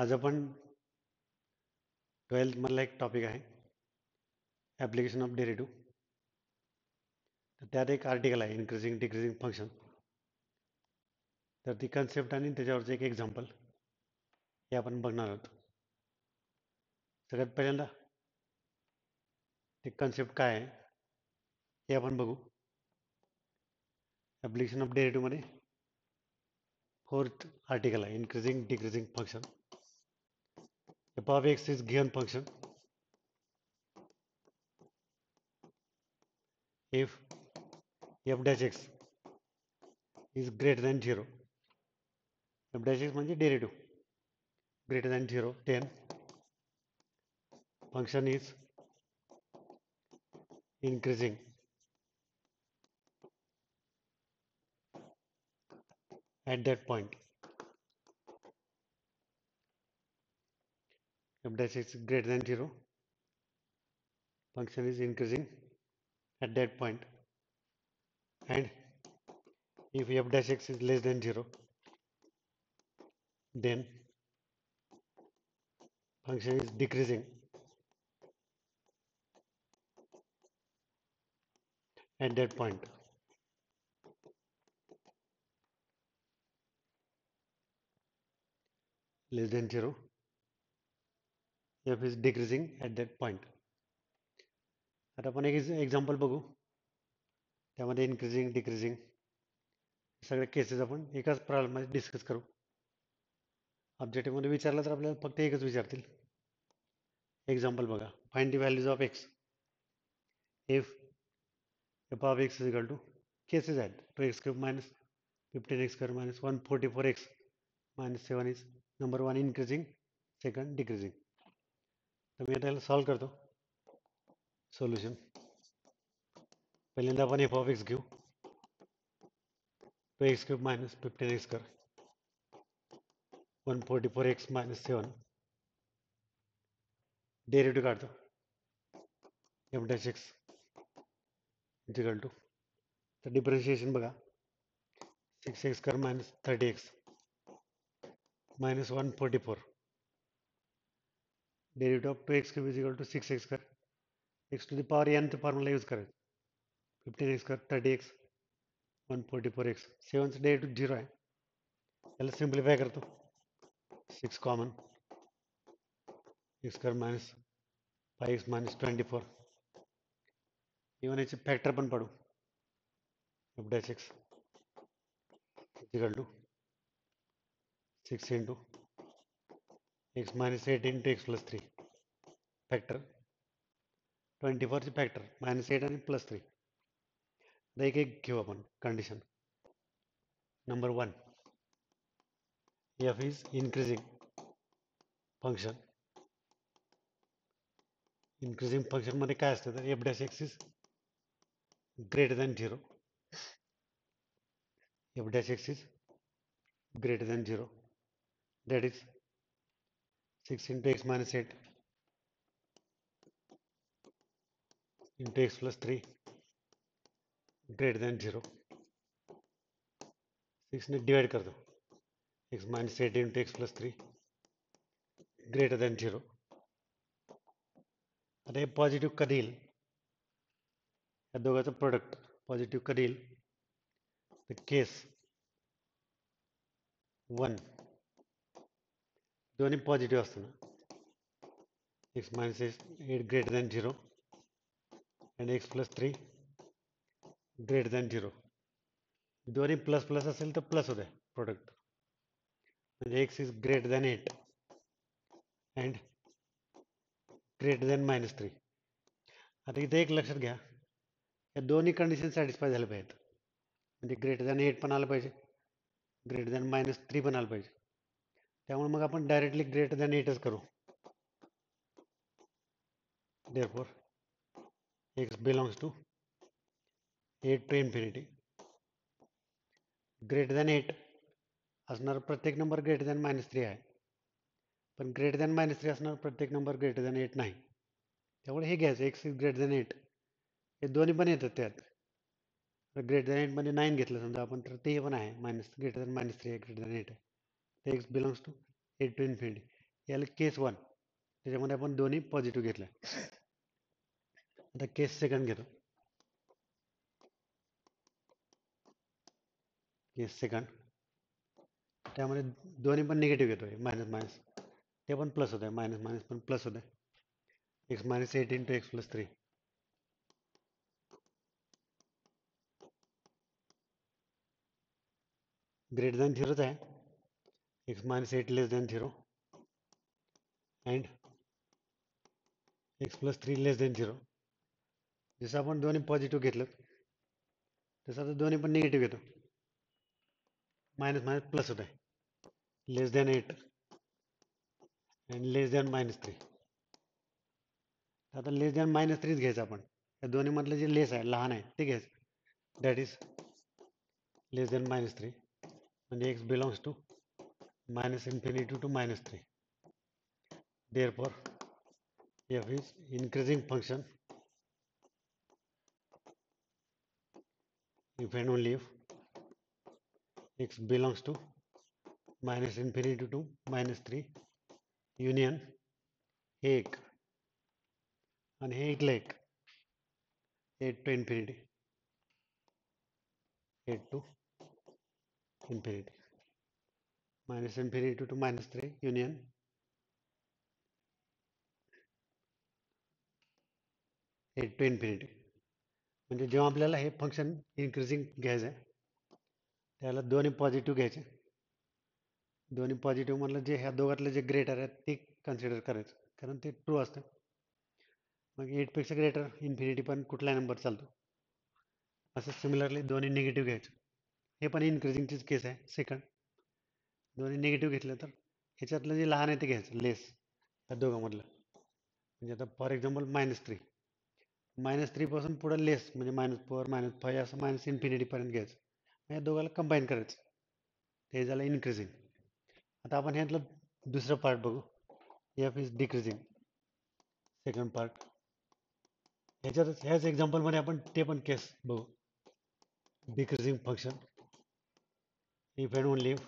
आज आपण 12th मधला एक टॉपिक आहे ॲप्लिकेशन ऑफ डेरिव्हेटिव्ह. तर त्यात एक आर्टिकल आहे इन्क्रीजिंग डिक्रीजिंग फंक्शन. तर ती कन्सेप्ट आणि त्याच्यावरचं एक एक्झाम्पल हे आपण बघणार आहोत. सगळ्यात पहिल्यांदा ते कन्सेप्ट काय आहे हे आपण बघू. ॲप्लिकेशन ऑफ डेरिव्हेटिव्हमध्ये फोर्थ आर्टिकल आहे increasing decreasing function. F of x is given function if f dash x is greater than 0. f dash x म्हणजे derivative greater than 0, then function is increasing at that point. F dash x is greater than 0, function is increasing at that point. And if f dash x is less than 0, then function is decreasing at that point. Less than 0, f is decreasing at that point. आता आपण एक example बघू. त्यामध्ये increasing decreasing सगळ्या cases आपण एकाच प्रॉब्लेममध्ये discuss करू. ऑब्जेक्टिव्हमध्ये विचारलं तर आपल्याला फक्त एकच विचारतील. एक्झाम्पल बघा. Find the values of x if f of x is equal to cases आहेत 2x cube minus 15x square minus 144x minus 7 is number 1 increasing, second decreasing. तर मी आता याला सॉल्व करतो. सोल्युशन पहिल्यांदा आपण f of x घेऊ 2x cube minus 15x square 144x minus 7 derivative काढतो f dash x is equal to तर differentiation बघा 6x square minus 30x minus 144 derivative of 2x cube is equal to 6x square x to the power n formula use करायचं 15x square 30x 144x 7चं derivative 0 आहे. याला simplify करतो 6 common x square minus 5x minus 24 even याचे factor पण पाडू f dash x equal to 6 into x minus 8 into x plus 3 factor 24 चे factor -8 आणि +3. आता एक एक घेऊ आपण condition. Number 1 f is increasing function. increasing function मध्ये काय असतं तर f dash x is greater than 0. f dash x is greater than 0, that is 6 into x minus 8 into x plus 3 greater than 0. 6 ने डिवाइड कर दो x minus 8 into x plus 3 greater than 0. आता हे positive कधी येईल या दोघांचं product positive कधी येईल तर केस 1 दोन्ही पॉझिटिव्ह असताना x minus 8 greater than 0 and x plus 3 greater than 0. दोन्ही प्लस प्लस असेल तर प्लस होते प्रोडक्ट म्हणजे x is greater than 8 and greater than -3. आता इथे एक लक्षात घ्या या दोन्ही कंडिशन सॅटिस्फाय झाल्या पाहिजेत. म्हणजे ग्रेटर दॅन 8 पण आलं पाहिजे ग्रेटर दॅन -3 पण आलं पाहिजे. त्यामुळे मग आपण डायरेक्टली ग्रेटर दॅन 8च करू. therefore x belongs to 8 to infinity. Greater than 8 असणार प्रत्येक नंबर ग्रेटर दॅन -3 आहे पण ग्रेटर दॅन -3 असणार प्रत्येक नंबर ग्रेटर दॅन 8 नाही. त्यामुळे हे घ्यायचं x इज ग्रेटर दॅन 8 हे दोन्ही पण येतात त्यात. ग्रेटर दॅन 8 मध्ये 9 घेतलं समजा आपण तर ते पण आहे ग्रेटर दॅन -3 आहे ग्रेटर दॅन 8 आहे. तर x belongs to 8 to infinity. याला केस 1, त्याच्यामध्ये आपण दोन्ही पॉझिटिव्ह घेतले. आता केस सेकंड घेतो. केस सेकंड, त्यामध्ये दोन्ही पण निगेटिव्ह घेतोय, मायनस मायनस, ते पण प्लस होत आहे, मायनस मायनस पण प्लस होत आहे. X minus 8 into X plus 3, greater than 0च आहे. X minus 8 less than 0 and X plus 3 less than 0. जसं आपण दोन्ही पॉझिटिव्ह घेतलं तसं आता दोन्ही पण निगेटिव्ह घेतो, मायनस मायनस प्लस होत आहे. Less than 8 and less than minus 3. आता लेस दॅन मायनस 3 घ्यायचं आपण. या दोन्ही मधलं जे लेस आहे, लहान आहे, ते घ्यायचं. That is less than minus 3, म्हणजे x belongs to minus infinity to minus 3. Therefore, f is increasing function if and only if x belongs to minus infinity to minus 3 union 1 आणि हे इथलं 1 8 to infinity, 8 to infinity, minus infinity to minus 3 union 8 to infinity. म्हणजे जेव्हा आपल्याला हे function increasing घ्यायचं आहे त्याला दोन्ही पॉझिटिव्ह घ्यायचे. दोन्ही पॉझिटिव्ह मधलं जे ह्या दोघातलं जे ग्रेटर आहे ते कन्सिडर करायचं, कारण ते ट्रू असतं. मग 8 पेक्षा ग्रेटर इन्फिनिटी पण कुठला नंबर चालतो. असं सिमिलरली दोन्ही निगेटिव्ह घ्यायचं. हे पण इन्क्रीजिंगचीच केस आहे सेकंड. दोन्ही निगेटिव्ह घेतलं तर ह्याच्यातलं जे लहान आहे ते घ्यायचं, लेस, या दोघांमधलं. म्हणजे आता फॉर एक्झाम्पल -3 पासून पुढे लेस म्हणजे -4 -5 असं मायनस इन्फिनिटीपर्यंत घ्यायचं. या दोघाला कंबाईन करायचं, ते झालं इन्क्रीजिंग. आता आपण ह्यातलं दुसरं पार्ट बघू. F is decreasing, second part. ह्याच एक्झाम्पलमध्ये आपण ते पण केस बघू. Decreasing function if and only if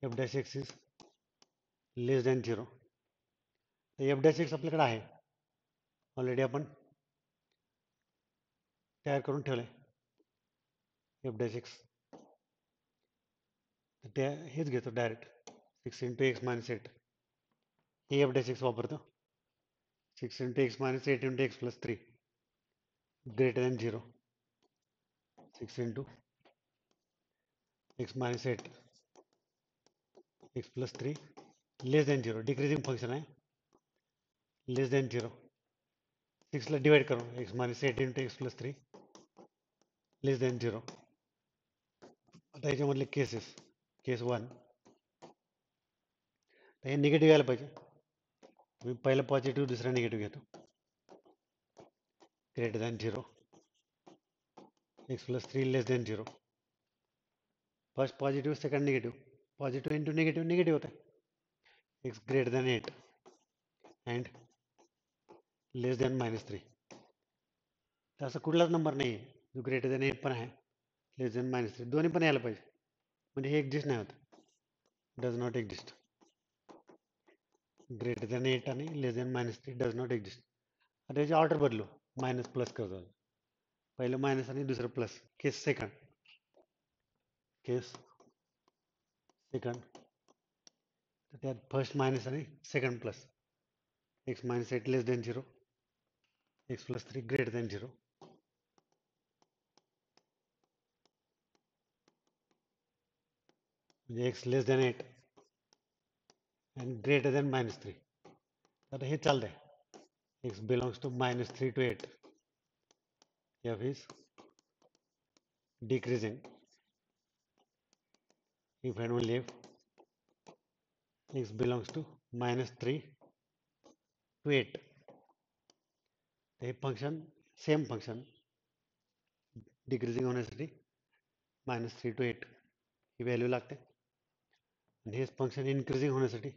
f dash x is less than 0. तर f dash x आपल्याकडे आहे ऑलरेडी, आपण तयार करून ठेवलंय f dash x. ते हेच घेतो डायरेक्ट 6 इंटू एक्स मायनस 8, हे f dash x वापरतो. 6 into x minus 8 into X plus 3 greater than 0, 6 into x minus 8 x plus 3 less than 0, decreasing function आहे, लेस दॅन 0. 6ला डिवाइड करू, x minus 8 into X plus 3 less than 0. आता याच्यामधले cases, केस 1, तर हे negative यायला पाहिजे. मी पहिलं positive दुसरा निगेटिव्ह घेतो. Greater than 0, x plus 3 less than 0. First positive second negative, positive into negative negative होतं. X greater than 8 and less than minus 3. तर असं कुठलाच नंबर नाही आहे जो ग्रेटर दॅन 8 पण आहे, लेस दॅन मायनस 3 दोन्ही पण यायला पाहिजे. म्हणजे हे एक्झिस्ट नाही होत, does not exist. Greater than 8 आणि less than minus 3 does not exist. आता याची ऑर्डर बदलू, मायनस प्लस करतो. पहिलं मायनस आणि दुसरं plus. Case second, case second, तर त्यात फर्स्ट मायनस आणि second plus. X minus 8 less than 0, x plus 3 greater than 0. म्हणजे x less than 8 and greater than minus 3. आता हे चालतंय. X belongs to -3 to 8. f is decreasing if and only if x belongs to -3 to 8. हे function, same function, decreasing होण्यासाठी -3 to 8 he value लागते. आणि हेच function increasing होण्यासाठी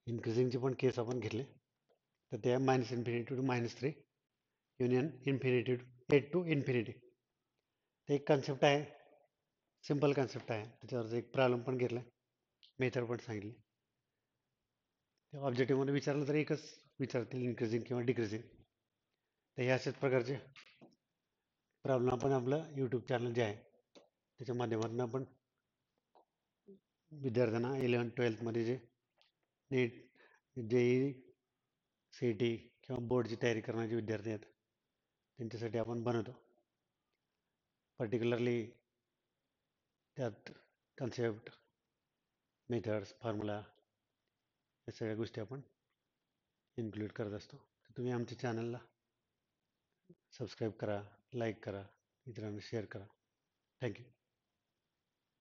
इन्क्रीजिंगचे पण केस आपण घेतले. तर ते आहे -minus infinity to -3 union infinity to 8 to infinity. ते एक कन्सेप्ट आहे सिंपल कन्सेप्ट आहे. त्याच्यावरच एक प्रॉब्लेम पण घेतला, मेथड पण सांगितली. ऑब्जेक्टिव्हमध्ये विचारलं तर एकच विचारतील, इन्क्रीजिंग किंवा डिक्रीजिंग. तर हे अशाच प्रकारचे प्रॉब्लेम आपण आपलं यूट्यूब चॅनल जे आहे त्याच्या माध्यमातून आपण विद्यार्थ्यांना 11th-12th जे नीट JEE CET किंवा बोर्डची तयारी करणारे विद्यार्थी आहेत त्यांच्यासाठी आपण बनवतो. पर्टिक्युलरली त्यात कन्सेप्ट, मेथड्स, फॉर्म्युला या सगळ्या गोष्टी आपण इन्क्लूड करत असतो. तुम्ही आमच्या चॅनलला सबस्क्राईब करा, लाईक करा, इतरांना शेअर करा. थँक्यू.